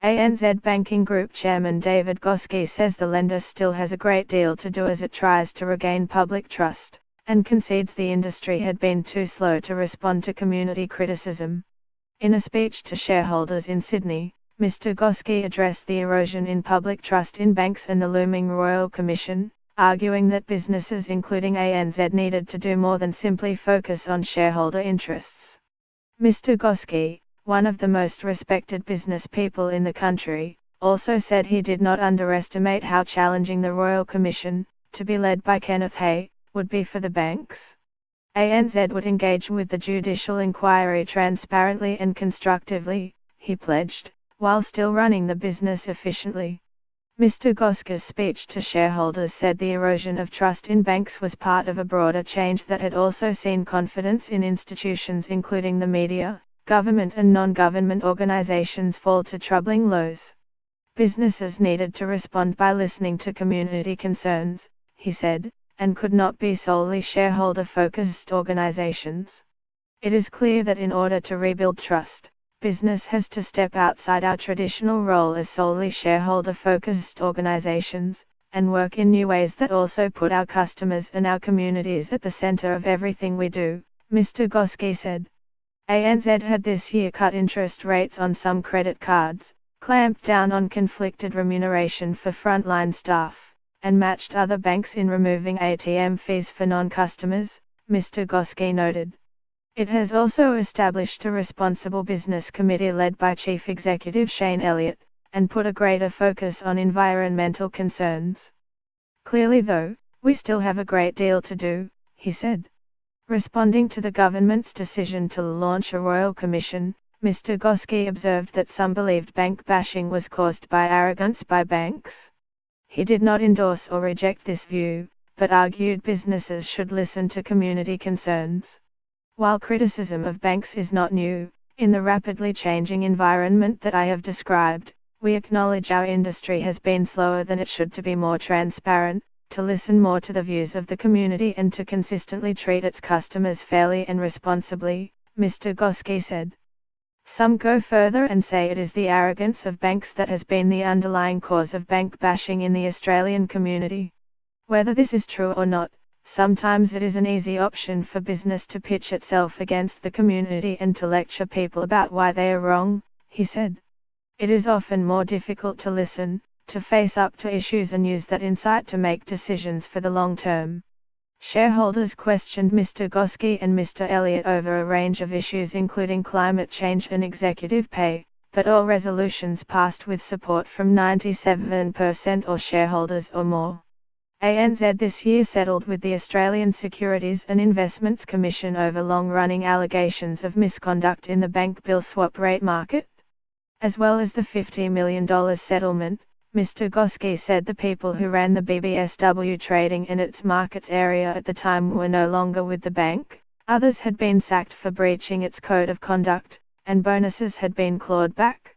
ANZ Banking Group Chairman David Gonski says the lender still has a great deal to do as it tries to regain public trust, and concedes the industry had been too slow to respond to community criticism. In a speech to shareholders in Sydney, Mr. Gonski addressed the erosion in public trust in banks and the looming Royal Commission, arguing that businesses including ANZ needed to do more than simply focus on shareholder interests. Mr. Gonski, one of the most respected business people in the country, also said he did not underestimate how challenging the Royal Commission, to be led by Kenneth Hay, would be for the banks. ANZ would engage with the judicial inquiry transparently and constructively, he pledged, while still running the business efficiently. Mr. Gonski's speech to shareholders said the erosion of trust in banks was part of a broader change that had also seen confidence in institutions including the media, government and non-government organizations fall to troubling lows. Businesses needed to respond by listening to community concerns, he said, and could not be solely shareholder-focused organizations. It is clear that in order to rebuild trust, business has to step outside our traditional role as solely shareholder-focused organizations, and work in new ways that also put our customers and our communities at the center of everything we do, Mr. Gonski said. ANZ had this year cut interest rates on some credit cards, clamped down on conflicted remuneration for frontline staff, and matched other banks in removing ATM fees for non-customers, Mr. Gonski noted. It has also established a responsible business committee led by Chief Executive Shane Elliott, and put a greater focus on environmental concerns. Clearly though, we still have a great deal to do, he said. Responding to the government's decision to launch a Royal Commission, Mr. Gonski observed that some believed bank bashing was caused by arrogance by banks. He did not endorse or reject this view, but argued businesses should listen to community concerns. While criticism of banks is not new, in the rapidly changing environment that I have described, we acknowledge our industry has been slower than it should to be more transparent, to listen more to the views of the community and to consistently treat its customers fairly and responsibly, Mr. Gonski said. Some go further and say it is the arrogance of banks that has been the underlying cause of bank bashing in the Australian community. Whether this is true or not, sometimes it is an easy option for business to pitch itself against the community and to lecture people about why they are wrong, he said. It is often more difficult to listen, to face up to issues and use that insight to make decisions for the long term. Shareholders questioned Mr. Gonski and Mr. Elliott over a range of issues including climate change and executive pay, but all resolutions passed with support from 97% or shareholders or more. ANZ this year settled with the Australian Securities and Investments Commission over long-running allegations of misconduct in the bank bill swap rate market. As well as the $50 million settlement, Mr. Gonski said the people who ran the BBSW trading in its markets area at the time were no longer with the bank, others had been sacked for breaching its code of conduct, and bonuses had been clawed back.